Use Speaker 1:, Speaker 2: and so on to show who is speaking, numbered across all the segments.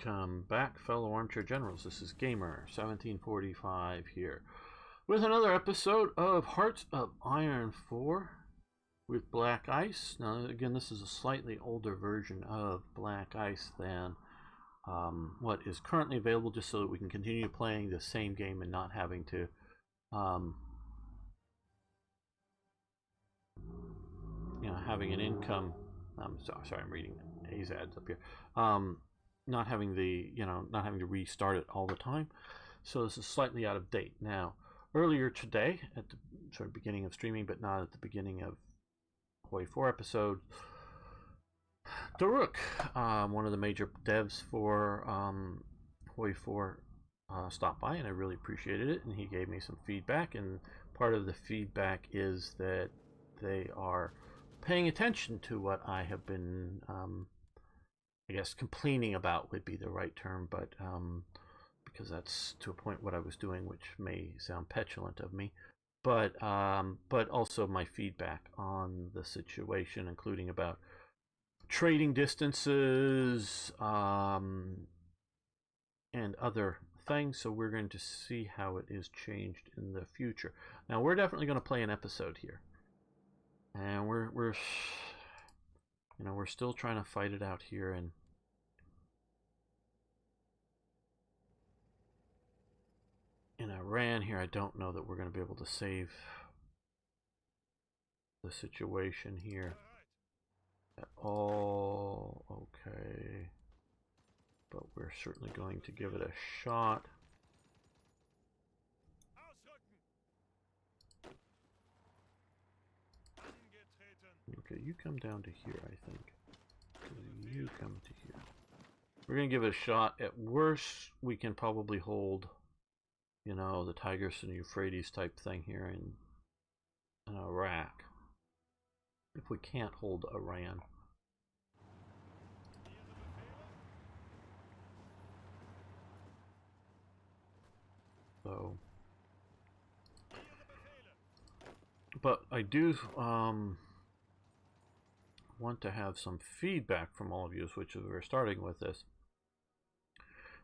Speaker 1: Welcome back, fellow armchair generals. This is Gamer 1745 here with another episode of Hearts of Iron 4 with Black Ice. Now, again, this is a slightly older version of Black Ice than what is currently available, just so that we can continue playing the same game and not having to having an income. I'm sorry, I'm reading A's ads up here. Not having to restart it all the time. So this is slightly out of date. Now, earlier today, at the sort of beginning of streaming, but not at the beginning of Hoi 4 episode, Daruk, one of the major devs for Hoi 4, stopped by, and I really appreciated it, and he gave me some feedback, and part of the feedback is that they are paying attention to what I have been I guess complaining about would be the right term, but because that's to a point what I was doing, which may sound petulant of me, but also my feedback on the situation, including about trading distances and other things. So we're going to see how it is changed in the future. Now, we're definitely going to play an episode here, and we're still trying to fight it out here, and in Iran here, I don't know that we're going to be able to save the situation here at all. Okay, but we're certainly going to give it a shot. Okay, you come down to here, I think. You come to here. We're going to give it a shot. At worst, we can probably hold, the Tigris and Euphrates type thing here in Iraq. If we can't hold Iran. So, but I do want to have some feedback from all of you, which is we're starting with this.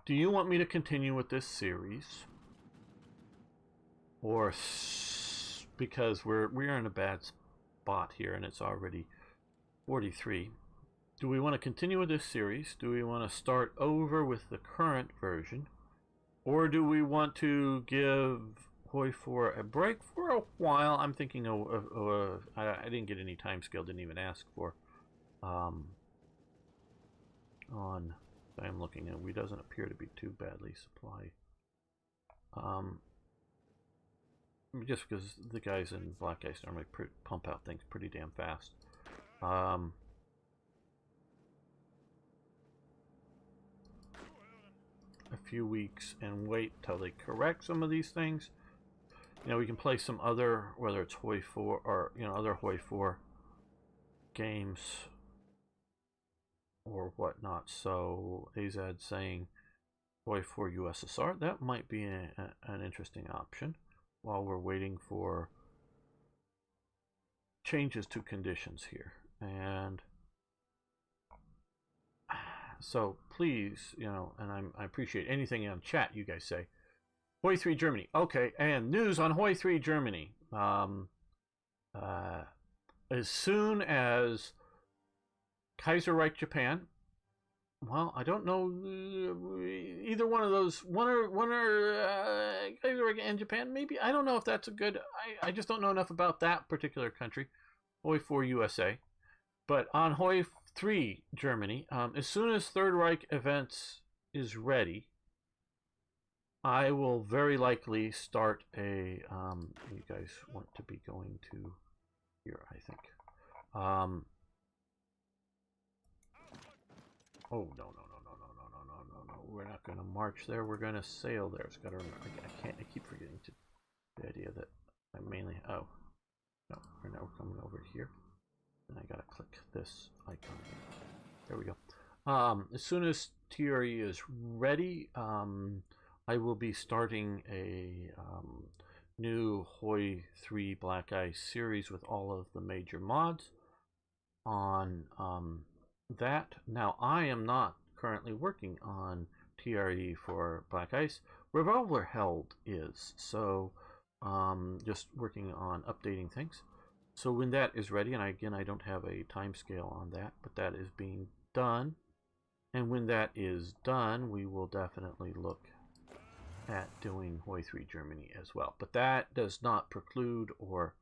Speaker 1: Do you want me to continue with this series, or because we're in a bad spot here and it's already 43? Do we want to continue with this series? Do we want to start over with the current version, or do we want to give Hoi 4 a break for a while? I'm thinking I didn't get any time scale, didn't even ask for on I'm looking at. We doesn't appear to be too badly supplied. Just because the guys in Black Ice normally pump out things pretty damn fast. A few weeks and wait till they correct some of these things. We can play some other, whether it's Hoi 4 or other Hoi 4 games or whatnot. So AZ saying Hoi 4 USSR, that might be an interesting option while we're waiting for changes to conditions here. And so please, and I appreciate anything on chat you guys say. Hoi 3 Germany. Okay, and news on Hoi 3 Germany. As soon as Kaiserreich Japan, well, I don't know either one of those, one or Kaiserreich and Japan, maybe. I don't know if that's a good, I just don't know enough about that particular country, Hoi 4 USA. But on Hoi 3 Germany, as soon as Third Reich events is ready, I will very likely start a, you guys want to be going to here, I think. Oh, no. We're not going to march there. We're going to sail there. It's got to remember, I keep forgetting the idea that I mainly, oh, no, we're now coming over here. And I got to click this icon. There we go. As soon as TRE is ready, I will be starting a new Hoi 3 Black Ice series with all of the major mods on that. Now, I am not currently working on TRE for Black Ice. Revolver Held is, so just working on updating things. So when that is ready, and again, I don't have a time scale on that, but that is being done. And when that is done, we will definitely look at doing Hoi 3 Germany as well. But that does not preclude or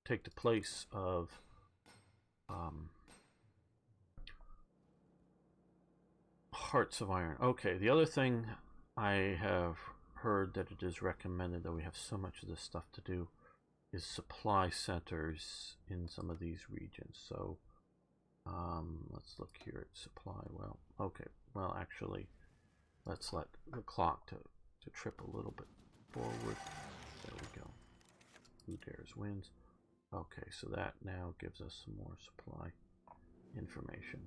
Speaker 1: take the place of Hearts of Iron. Okay, the other thing I have heard that it is recommended, that we have so much of this stuff to do, is supply centers in some of these regions. So let's look here at supply. Well, okay. Well, actually, let's let the clock to trip a little bit forward. There we go. Who dares wins. Okay, so that now gives us some more supply information.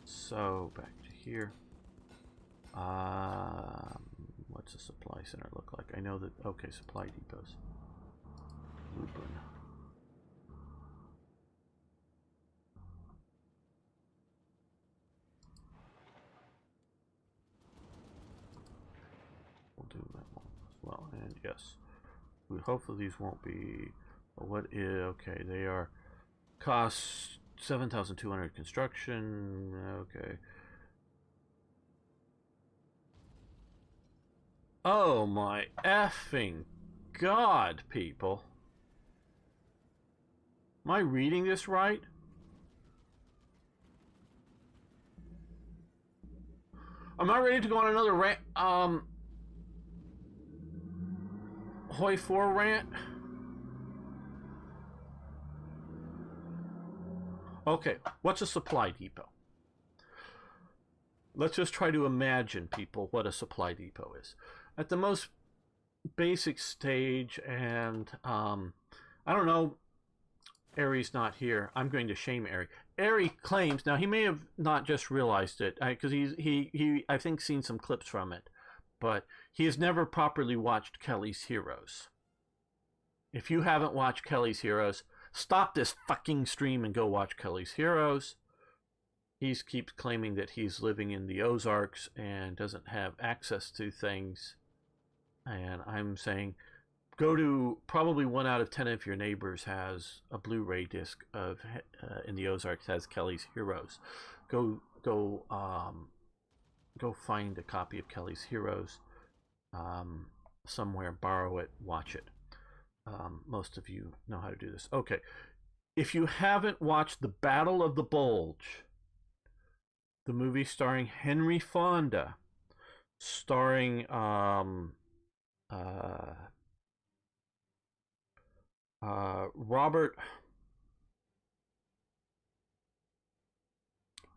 Speaker 1: So back to here. What's a supply center look like? I know that. Okay, supply depots. Lupin. We'll do that one as well. And yes, hopefully these won't be. What is okay? They are cost 7,200 construction. Okay. Oh my effing god, people. Am I reading this right? Am I ready to go on another rant? Hoi 4 rant? Okay, what's a supply depot? Let's just try to imagine, people, what a supply depot is. At the most basic stage, and I don't know, Ari's not here. I'm going to shame Ari. Ari claims, now he may have not just realized it, because he I think seen some clips from it, but he has never properly watched Kelly's Heroes. If you haven't watched Kelly's Heroes, stop this fucking stream and go watch Kelly's Heroes. He keeps claiming that he's living in the Ozarks and doesn't have access to things. And I'm saying, go to probably 1 out of 10 of your neighbors has a Blu-ray disc of in the Ozarks has Kelly's Heroes. Go find a copy of Kelly's Heroes somewhere, borrow it, watch it. Most of you know how to do this. Okay, if you haven't watched The Battle of the Bulge, the movie starring Henry Fonda, starring Robert,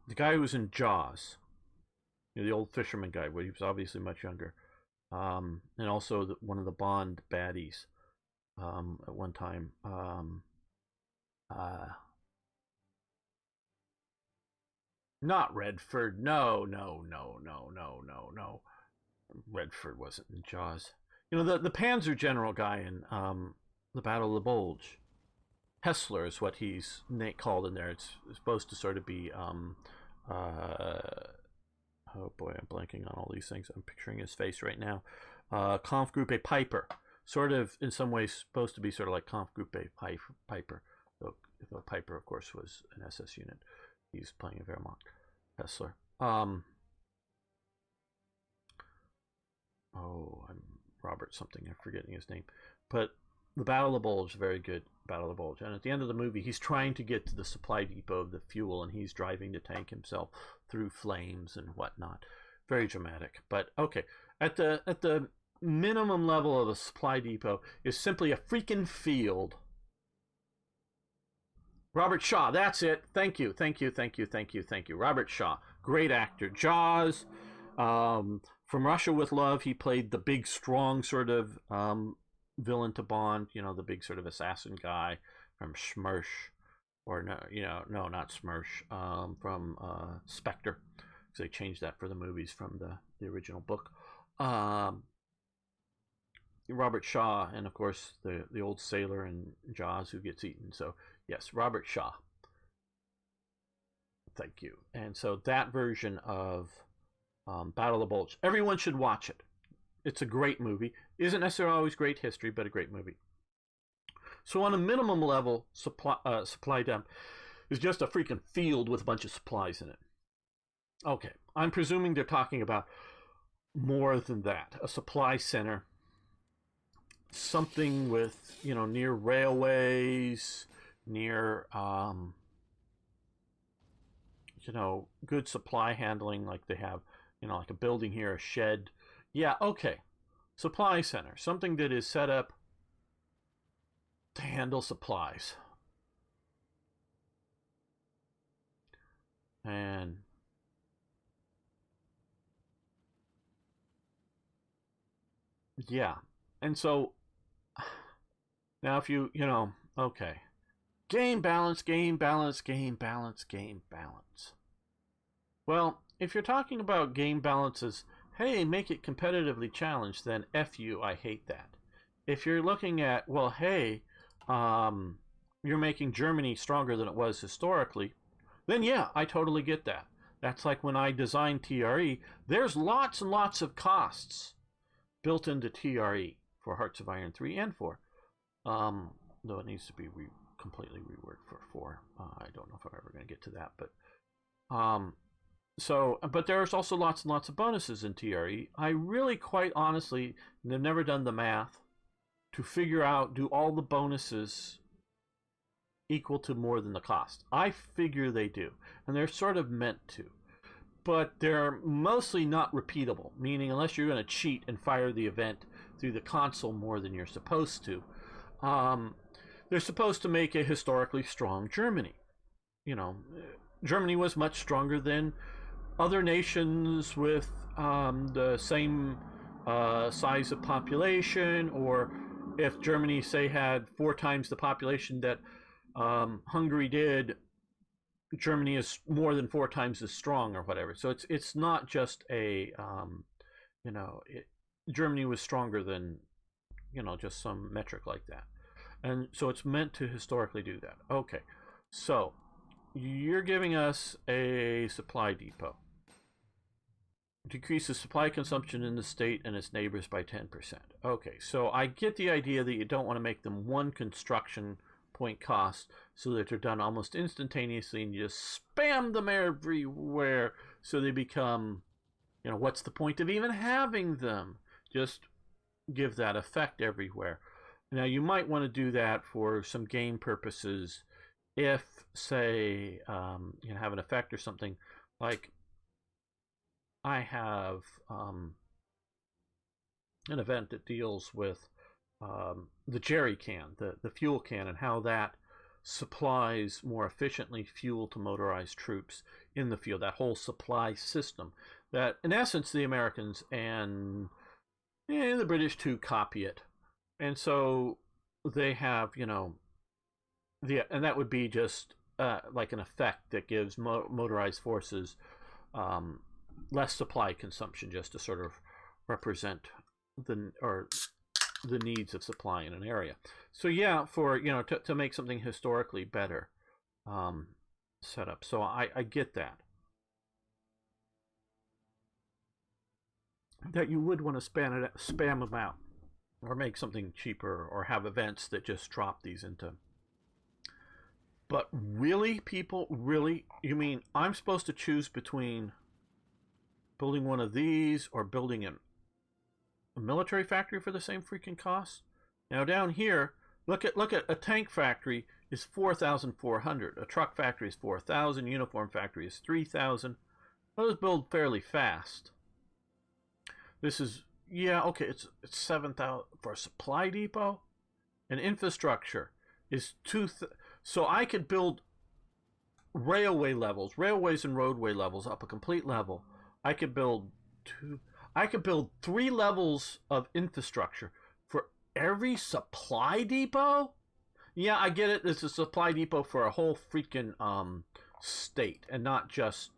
Speaker 1: the guy who was in Jaws, the old fisherman guy, where he was obviously much younger, and also one of the Bond baddies at one time. Not Redford. No. Redford wasn't in Jaws. You know, the Panzer General guy in the Battle of the Bulge. Hessler is what he's called in there. It's supposed to sort of be oh boy, I'm blanking on all these things. I'm picturing his face right now. Kampfgruppe Piper. Sort of, in some ways, supposed to be sort of like Kampfgruppe Piper. Though Piper, of course, was an SS unit. He's playing a Wehrmacht. Hessler. I'm Robert something. I'm forgetting his name. But the Battle of the Bulge, very good Battle of the Bulge. And at the end of the movie, he's trying to get to the supply depot of the fuel, and he's driving the tank himself through flames and whatnot. Very dramatic. But okay, at the minimum level of a supply depot is simply a freaking field. Robert Shaw, that's it. Thank you. Robert Shaw, great actor. Jaws, from Russia with Love, he played the big, strong sort of villain to Bond. You know, the big sort of assassin guy from Smersh, or no, not Smersh. From Spectre, because they changed that for the movies from the original book. Robert Shaw, and of course the old sailor in Jaws who gets eaten. So yes, Robert Shaw. thank you. And so that version of Battle of the Bulge, everyone should watch it. It's a great movie. Isn't necessarily always great history, but a great movie. So on a minimum level, supply dump is just a freaking field with a bunch of supplies in it. Okay, I'm presuming they're talking about more than that. A supply center, something with, near railways, near, good supply handling, like they have, like a building here, a shed. Yeah, okay. Supply center, something that is set up to handle supplies. And yeah. And so now if okay. Game balance, game balance, game balance, game balance. Well, if you're talking about game balances, hey, make it competitively challenged, then F you, I hate that. If you're looking at, well, hey, you're making Germany stronger than it was historically, then yeah, I totally get that. That's like when I designed TRE, there's lots and lots of costs built into TRE for Hearts of Iron 3 and 4. Though it needs to be completely reworked for 4. I don't know if I'm ever going to get to that, but but there's also lots and lots of bonuses in TRE. I really, quite honestly, have never done the math to figure out, do all the bonuses equal to more than the cost? I figure they do, and they're sort of meant to. But they're mostly not repeatable, meaning unless you're going to cheat and fire the event through the console more than you're supposed to, they're supposed to make a historically strong Germany. Germany was much stronger than other nations with the same size of population, or if Germany, say, had 4 times the population that Hungary did, Germany is more than 4 times as strong or whatever. So it's not just a Germany was stronger than just some metric like that, and so it's meant to historically do that. Okay, so you're giving us a supply depot. Decreases supply consumption in the state and its neighbors by 10%. Okay, so I get the idea that you don't want to make them one construction point cost so that they're done almost instantaneously and you just spam them everywhere so they become, what's the point of even having them? Just give that effect everywhere. Now you might want to do that for some game purposes if, say, have an effect or something like I have an event that deals with the jerry can, the fuel can, and how that supplies more efficiently fuel to motorized troops in the field. That whole supply system that, in essence, the Americans and the British too copy it. And so they have, and that would be just like an effect that gives motorized forces less supply consumption, just to sort of represent the needs of supply in an area. So yeah, for to make something historically better set up. So I get that you would want to spam them out, or make something cheaper, or have events that just drop these into. But really, people, really, you mean I'm supposed to choose between building one of these or building a military factory for the same freaking cost? Now down here, look at a tank factory is 4,400. A truck factory is 4,000. Uniform factory is 3,000. Those build fairly fast. This is, yeah, okay, it's 7,000 for a supply depot. And infrastructure is 2,000. So I could build railways and roadway levels up a complete level. I could build 3 levels of infrastructure for every supply depot. Yeah, I get it. It's a supply depot for a whole freaking state, and not just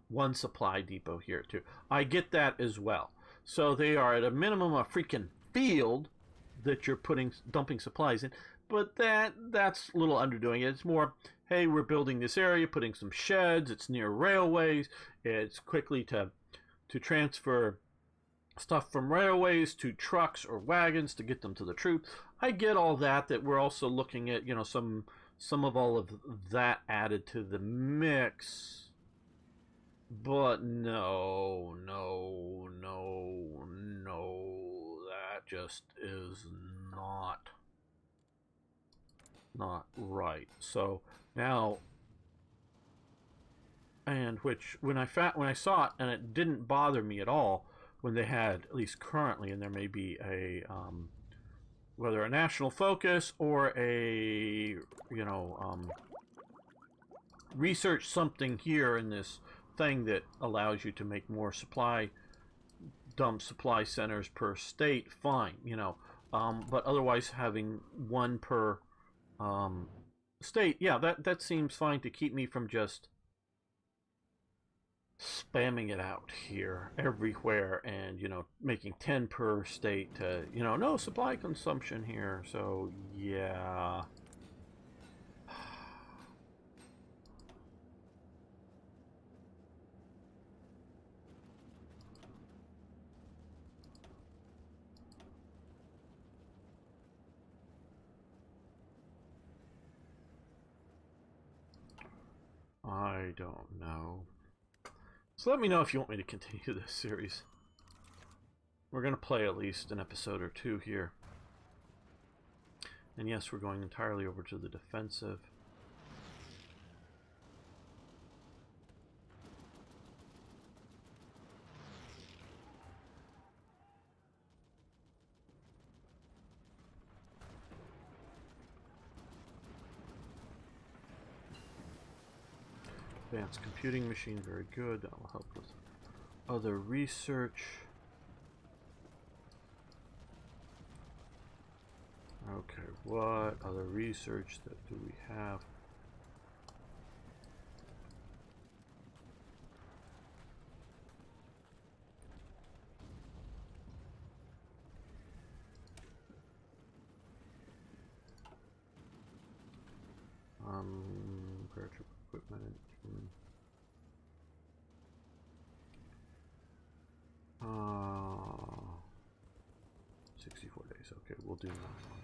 Speaker 1: one supply depot here too. I get that as well. So they are at a minimum a freaking field that you're dumping supplies in. but that's a little underdoing it. It's more, hey, we're building this area, putting some sheds. It's near railways. It's quickly to transfer stuff from railways to trucks or wagons to get them to the troops. I get all that. That we're also looking at, some of all of that added to the mix. But no, that just is not right. So now, and which when I saw it, and it didn't bother me at all when they had, at least currently, and there may be a whether a national focus or a research something here in this thing that allows you to make more supply centers per state, fine, but otherwise having one per state, yeah, that seems fine to keep me from just spamming it out here everywhere and making 10 per state to no supply consumption here. So yeah, I don't know. So let me know if you want me to continue this series. We're going to play at least an episode or two here. And yes, we're going entirely over to the defensive. Advanced computing machine, very good. That will help with other research. Okay, what other research that do we have? Graduate equipment. 64 days. Okay, we'll do that one.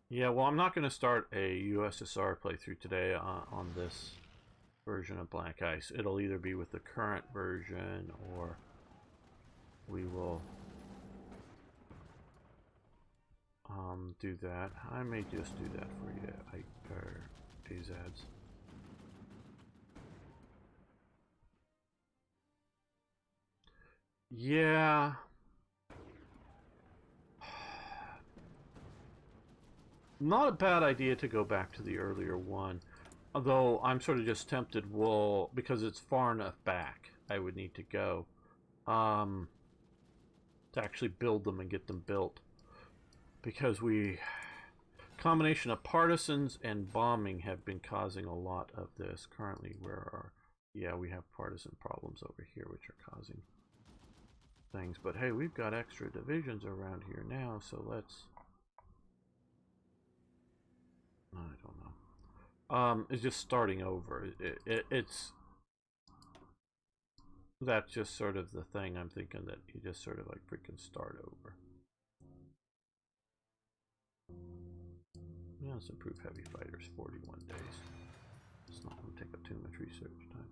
Speaker 1: Yeah, well, I'm not going to start a USSR playthrough today on this version of Black Ice. It'll either be with the current version or we will do that. I may just do that for you, AZADs. Yeah. Not a bad idea to go back to the earlier one. Although I'm sort of just tempted, well, because it's far enough back, I would need to go to actually build them and get them built. Because combination of partisans and bombing have been causing a lot of this. Currently, yeah, we have partisan problems over here, which are causing things. But hey, we've got extra divisions around here now, so let's... I don't know. It's just starting over. It's... That's just sort of the thing. I'm thinking that you just sort of like freaking start over. Yeah, let's improve heavy fighters, 41 days. It's not going to take up too much research time.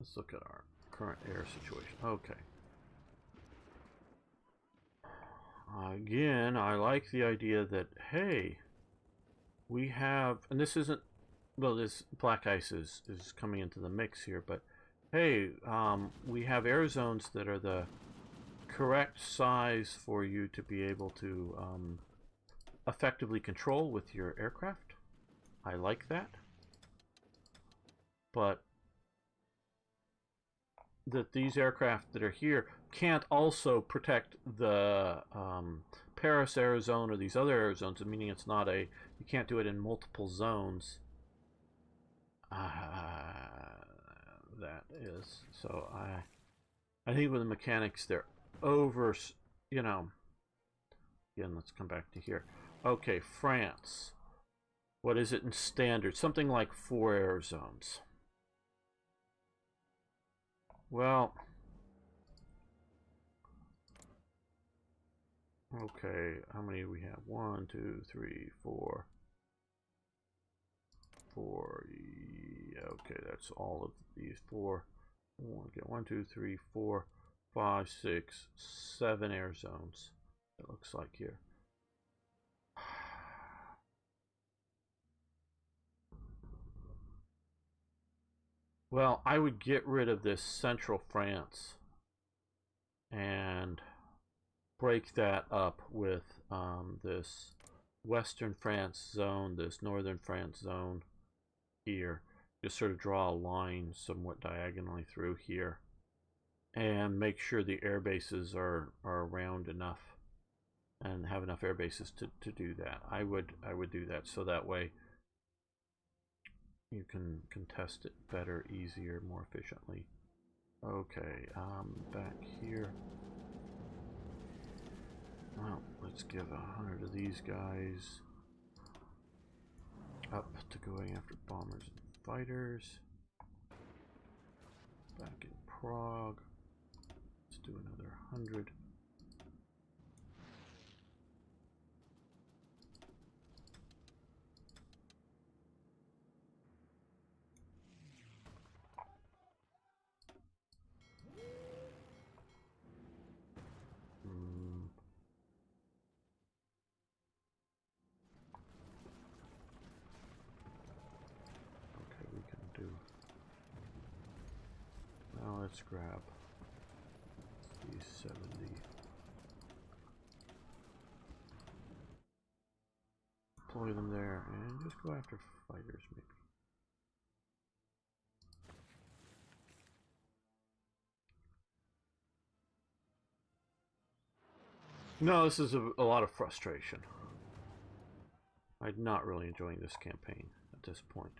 Speaker 1: Let's look at our current air situation. Okay. Again, I like the idea that, hey, we have, and this isn't, well, this Black Ice is coming into the mix here, but hey, we have air zones that are the correct size for you to be able to effectively control with your aircraft. I like that. But that these aircraft that are here can't also protect the Paris air zone or these other air zones, meaning it's not a, you can't do it in multiple zones. That is, so I think with the mechanics they're over, you know. Again, let's come back to here. Okay, France. What is it in standard? Something like 4 air zones. Well, okay, how many do we have? 1, 2, 3, 4. 4. Yeah, okay, that's all of these 4. Get 1, 2, 3, 4, 5, 6, 7 air zones. It looks like here. Well, I would get rid of this central France and break that up with this western France zone, this northern France zone here. Just sort of draw a line somewhat diagonally through here and make sure the air bases are around enough and have enough air bases to do that. I would do that so that way you can contest it better, easier, more efficiently. Okay, back here. Well, let's give 100 of these guys up to going after bombers and fighters. Back in Prague. Let's do another 100. Let's grab these 70. Deploy them there and just go after fighters maybe. No, this is a lot of frustration. I'm not really enjoying this campaign at this point.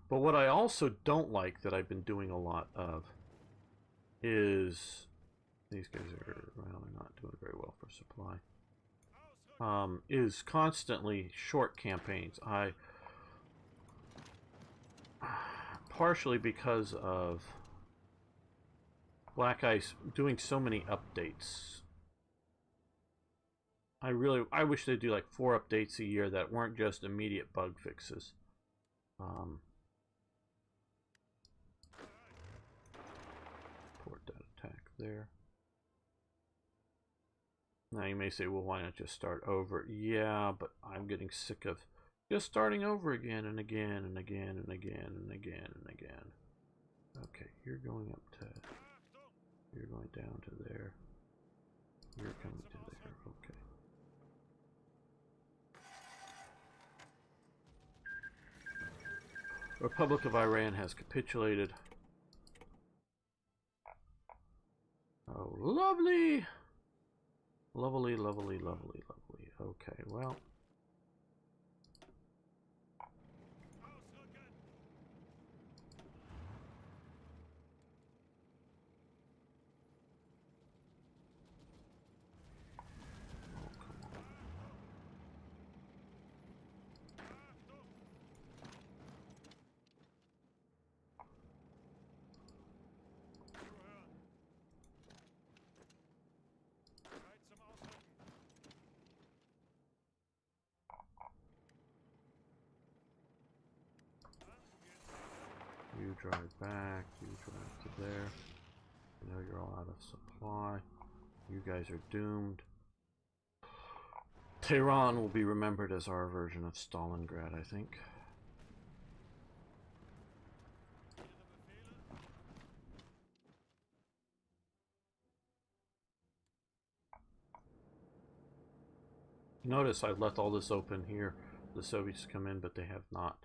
Speaker 1: But what I also don't like that I've been doing a lot of is these guys are, well, they're not doing very well for supply. Is constantly short campaigns. Partially because of Black Ice doing so many updates. I wish they'd do like 4 updates a year that weren't just immediate bug fixes. Port that attack there. Now you may say, well, why not just start over? Yeah, but I'm getting sick of just starting over again and again and again and again and again and again. Okay, you're going up to, you're going down to there. You're coming to there, okay. Republic of Iran has capitulated. Oh, lovely! Lovely, lovely, lovely, lovely. Okay, well. You drive back, you drive to there. You know you're all out of supply. You guys are doomed. Tehran will be remembered as our version of Stalingrad, I think. Notice I left all this open here. The Soviets come in, but they have not.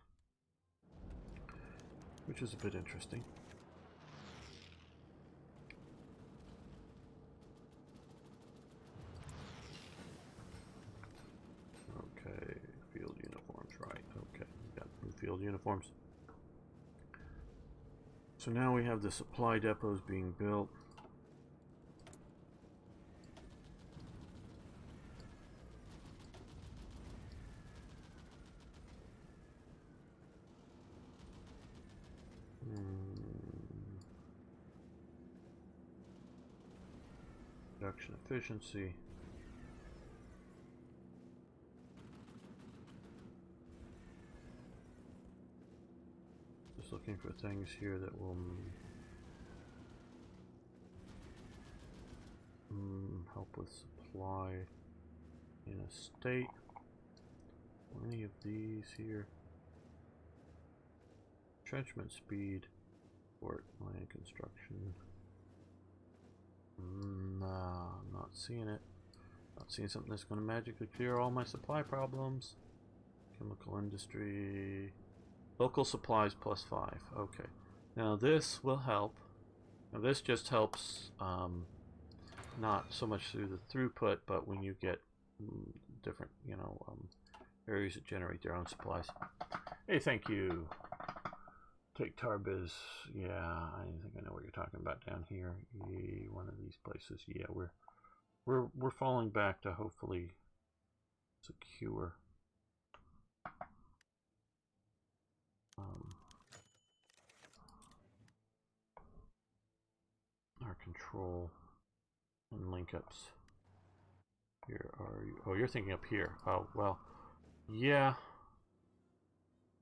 Speaker 1: which is a bit interesting. Okay, field uniforms, right. Okay, we got new field uniforms. So now we have the supply depots being built. Production efficiency. Just looking for things here that will help with supply in a state. Any of these here. Entrenchment speed, port land construction. Nah, I'm not seeing it. Not seeing something that's going to magically clear all my supply problems. Chemical industry. Local supplies +5. Okay. Now this will help. Now this just helps not so much through the throughput, but when you get different, areas that generate their own supplies. Hey, thank you. Take Tarbiz. Yeah, I think I know what you're talking about down here. One of these places. Yeah, we're falling back to hopefully secure. Our control and link ups. Here are you? Oh, you're thinking up here. Oh, well, yeah.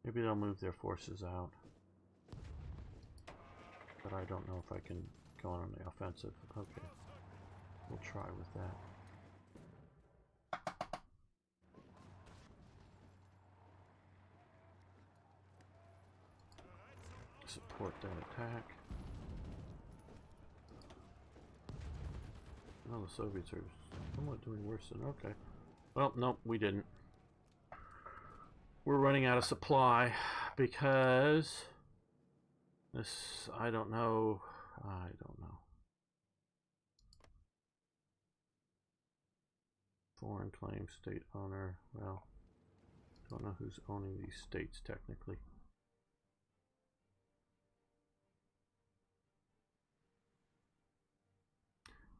Speaker 1: Maybe they'll move their forces out. But I don't know if I can go on the offensive. Okay. We'll try with that. Support that attack. Oh, the Soviets are somewhat doing worse than... Okay. Well, nope, we didn't. We're running out of supply because... This, I don't know. Foreign claim, state owner. Well, don't know who's owning these states technically.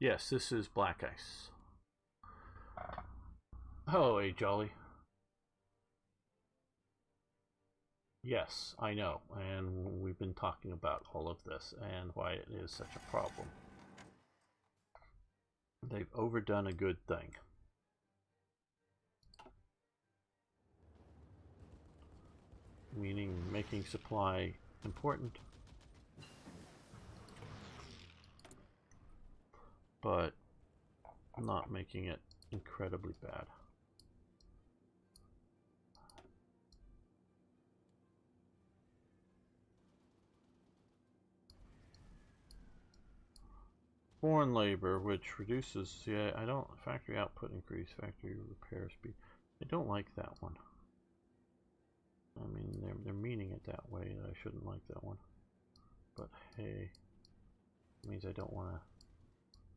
Speaker 1: Yes, this is Black Ice. Oh, hey, Jolly. Yes, I know, and we've been talking about all of this and why it is such a problem. They've overdone a good thing. Meaning making supply important, but not making it incredibly bad. Foreign labor, which reduces, yeah, I don't, factory output increase, factory repair speed. I don't like that one. I mean, they're meaning it that way, that I shouldn't like that one. But hey, it means I don't want to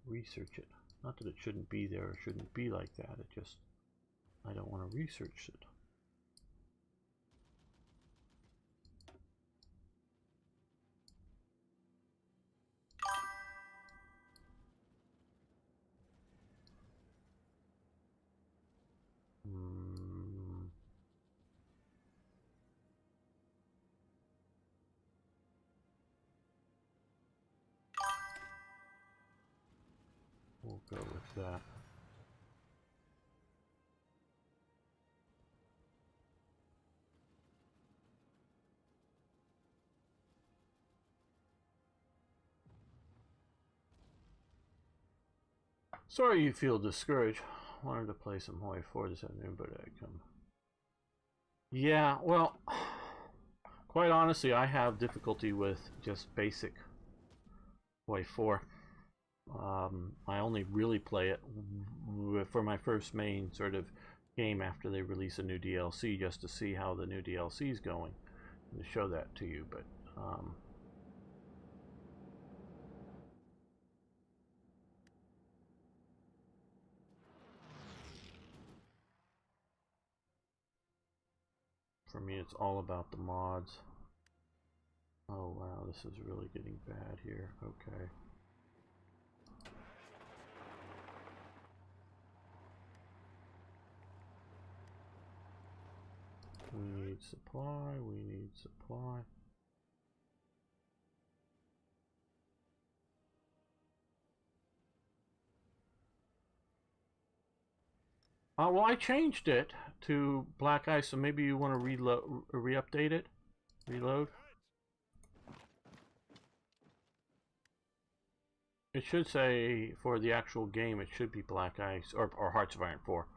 Speaker 1: research it. Not that it shouldn't be there or shouldn't be like that, it just, I don't want to research it. We'll go with that. Sorry you feel discouraged. Wanted to play some Hoi 4 this afternoon, but I come. Yeah, well, quite honestly, I have difficulty with just basic Hoi 4. I only really play it for my first main sort of game after they release a new DLC, just to see how the new DLC is going and to show that to you. But For me, it's all about the mods. Oh wow, this is really getting bad here. Okay. We need supply, we need supply. Well, I changed it to black ice, so maybe you want to re-update it? Reload? It should say, for the actual game, it should be black ice, or Hearts of Iron 4.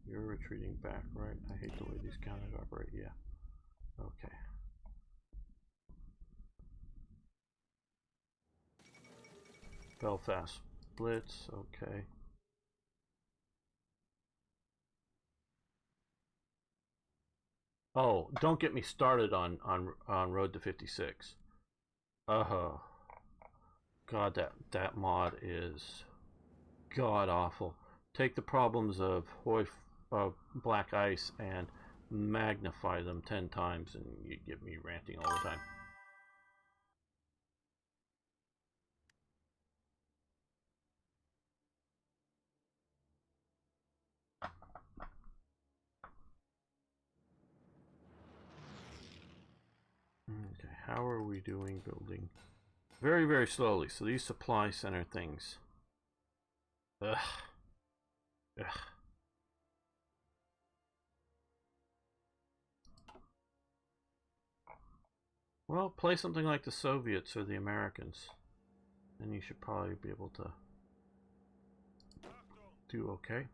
Speaker 1: You're retreating back, right? I hate the way these counters operate, yeah. Okay. Belfast Blitz, okay. Oh, don't get me started on Road to 56. God, that mod is god awful. Take the problems of Black Ice and magnify them 10 times, and you get me ranting all the time. Okay, how are we doing building? Very, very slowly. So these supply center things. Ugh. Ugh. Well, play something like the Soviets or the Americans, and you should probably be able to do okay.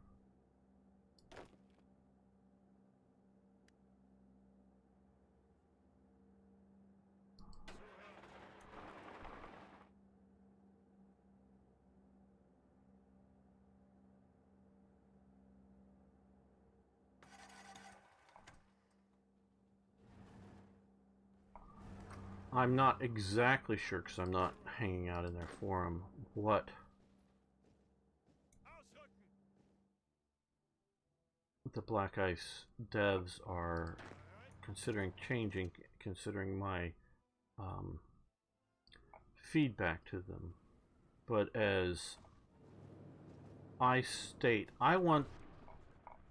Speaker 1: I'm not exactly sure, because I'm not hanging out in their forum, what the Black Ice devs are considering changing, considering my feedback to them. But as I state, I want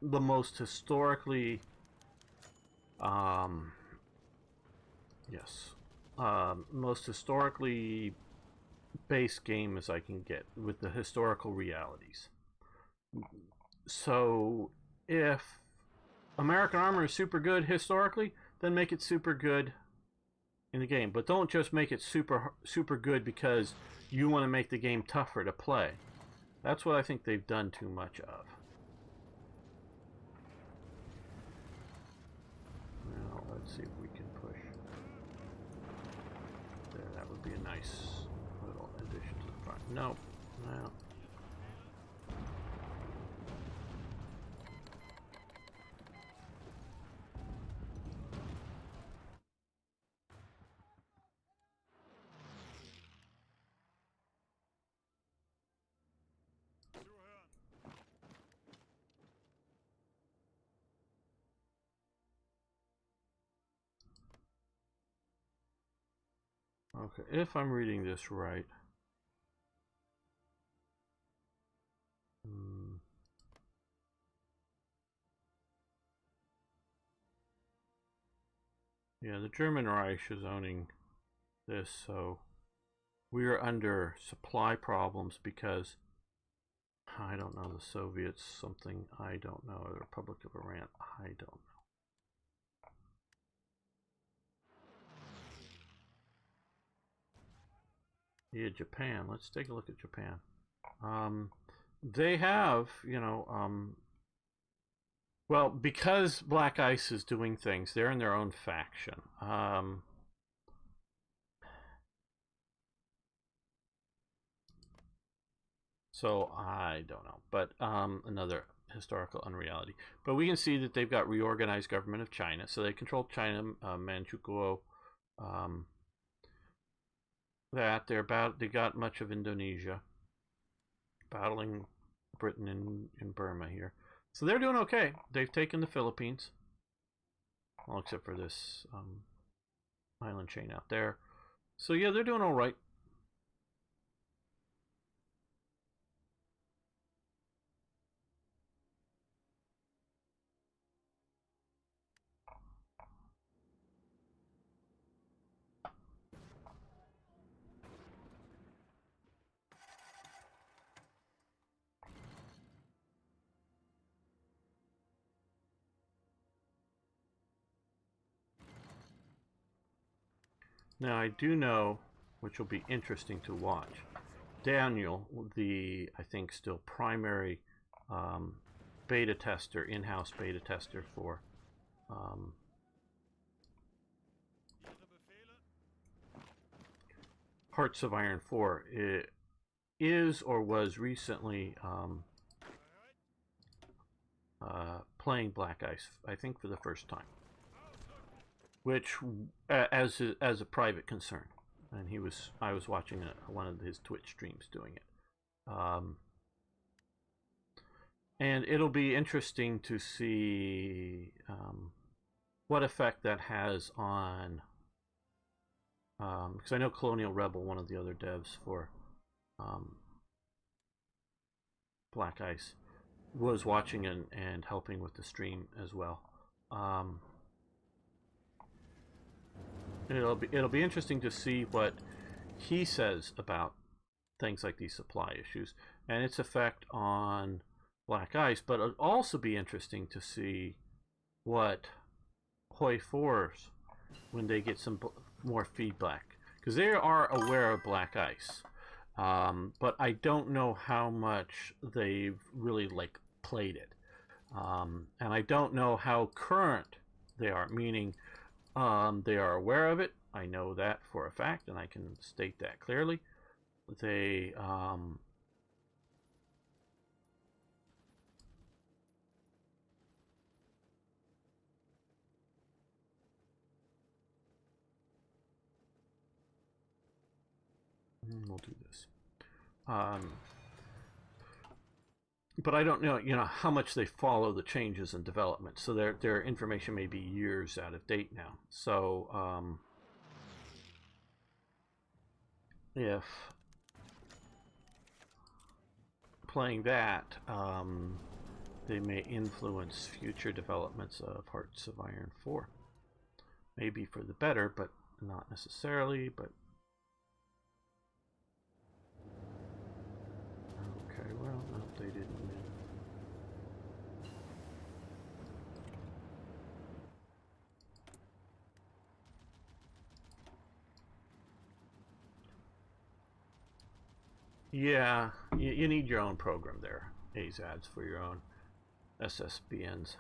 Speaker 1: the most historically most historically based game as I can get, with the historical realities. So if American Armor is super good historically, then make it super good in the game. But don't just make it super good because you want to make the game tougher to play. That's what I think they've done too much of. Now let's see if we can push. There, that would be a nice little addition to the front. Nope. No. Okay, if I'm reading this right. Yeah, the German Reich is owning this, so we are under supply problems because I don't know, the Soviets, something I don't know, the Republic of Iran, I don't know. Yeah, Japan. Let's take a look at Japan. They have, well, because Black Ice is doing things, they're in their own faction. So I don't know, but another historical unreality. But we can see that they've got reorganized government of China, so they control China, Manchukuo. Um, that they got much of Indonesia, battling Britain in Burma here. So they're doing okay. They've taken the Philippines, well, except for this island chain out there. So yeah, they're doing all right. Now I do know, which will be interesting to watch, Daniel, the I think still primary um, beta tester, in-house beta tester for um, Hearts of Iron 4, is or was recently playing Black Ice, I think for the first time, which as a private concern, and I was watching one of his Twitch streams doing it. And it'll be interesting to see what effect that has on, because I know Colonial Rebel, one of the other devs for Black Ice, was watching and helping with the stream as well. It'll be interesting to see what he says about things like these supply issues and its effect on Black Ice, but it'll also be interesting to see what Hoi 4s, when they get some more feedback, because they are aware of Black Ice, but I don't know how much they've really like played it, and I don't know how current they are, meaning they are aware of it. I know that for a fact, and I can state that clearly. They we'll do this. But I don't know, how much they follow the changes and developments. So their information may be years out of date now. So if playing that, they may influence future developments of Hearts of Iron 4. Maybe for the better, but not necessarily. But okay, well, no, they didn't. Yeah, you need your own program there, AZADs, for your own SSBNs.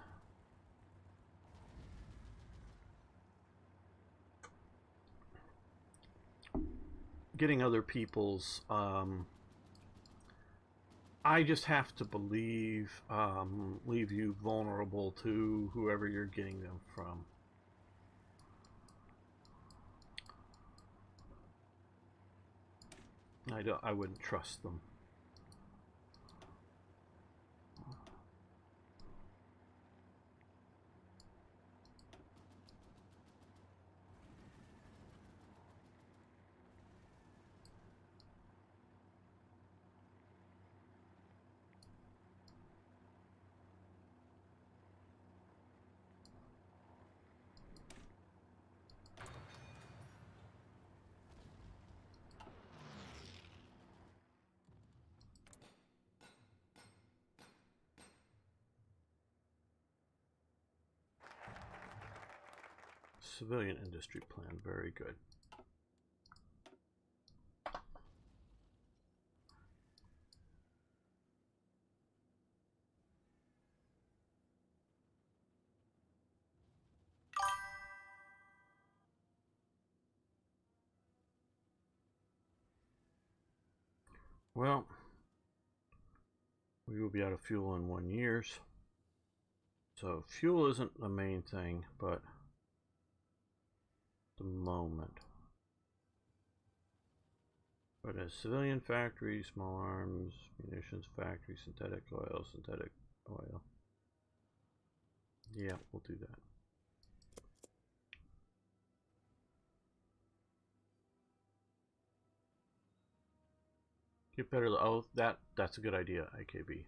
Speaker 1: Getting other people's, I just have to believe, leave you vulnerable to whoever you're getting them from. I wouldn't trust them. Civilian industry plan, very good. Well, We will be out of fuel in 1 year. So fuel isn't the main thing, but the moment. But as civilian factories, small arms, munitions factory, synthetic oil. Yeah, we'll do that. Get better. Oh, that's a good idea, IKB.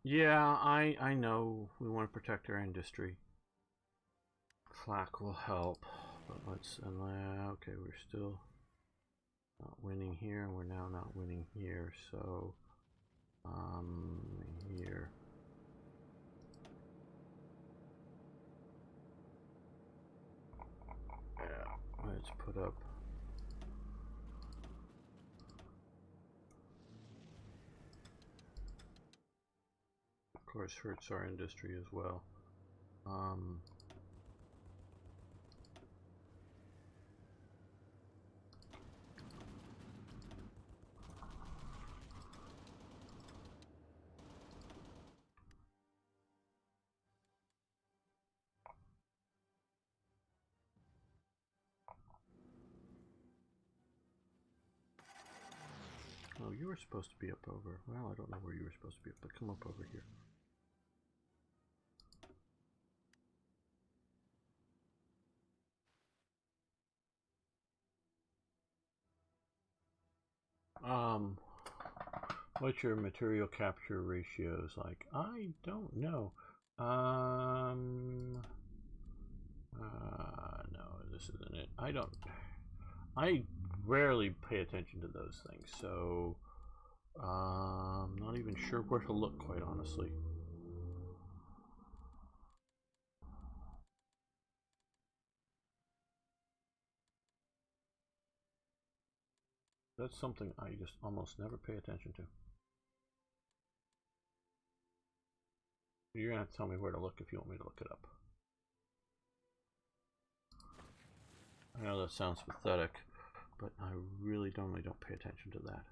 Speaker 1: Yeah, I know we want to protect our industry. Flak will help, but let's okay, we're still not winning here. We're now not winning here, so here. Yeah, let's put up. Of course, hurts our industry as well. Oh, you were supposed to be up over. Well, I don't know where you were supposed to be, but come up over here. What's your material capture ratios like? I don't know. No, this isn't it. I rarely pay attention to those things, so I'm not even sure where to look, quite honestly. That's something I just almost never pay attention to. You're gonna have to tell me where to look if you want me to look it up. I know that sounds pathetic, but I really don't pay attention to that.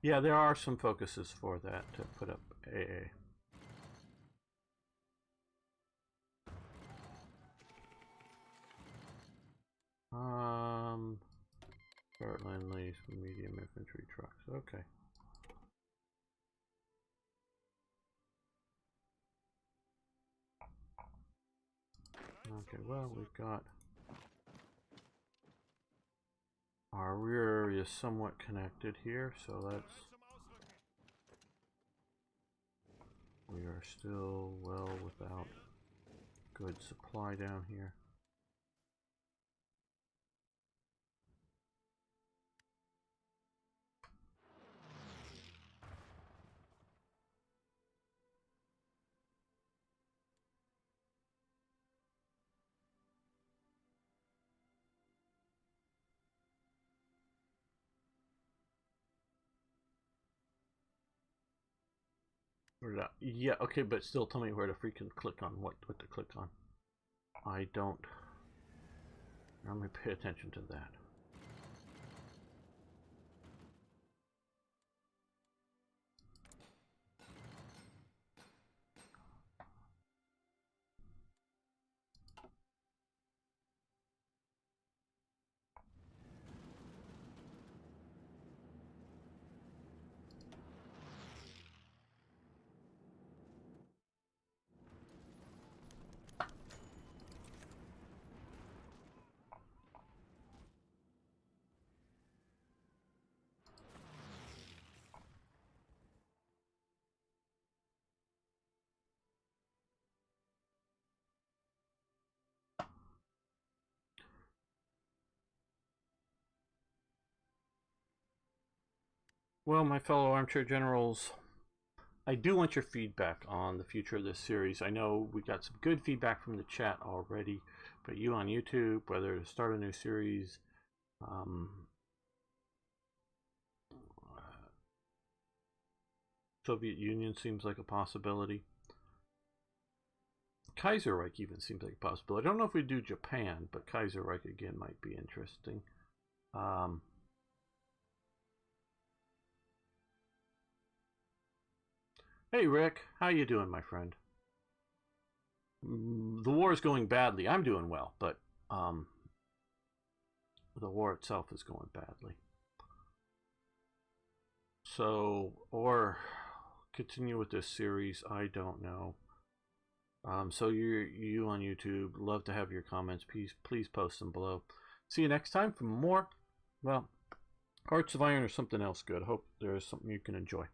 Speaker 1: Yeah, there are some focuses for that to put up AA. Start land lease for medium infantry trucks. Okay. Okay, well, we've got our rear area somewhat connected here, so that's... We are still well without good supply down here. Yeah, okay, but still tell me where to freaking click on, what to click on. I don't normally pay attention to that. Well, my fellow armchair generals, I do want your feedback on the future of this series. I know we got some good feedback from the chat already, but you on YouTube, whether to start a new series, Soviet Union seems like a possibility. Kaiserreich even seems like a possibility. I don't know if we do Japan, but Kaiserreich again might be interesting. Hey Rick, how you doing, my friend? The war is going badly. I'm doing well, but the war itself is going badly. So, or continue with this series, I don't know. So you on YouTube, love to have your comments. Please post them below. See you next time for more, well, Hearts of Iron or something else good. Hope there's something you can enjoy.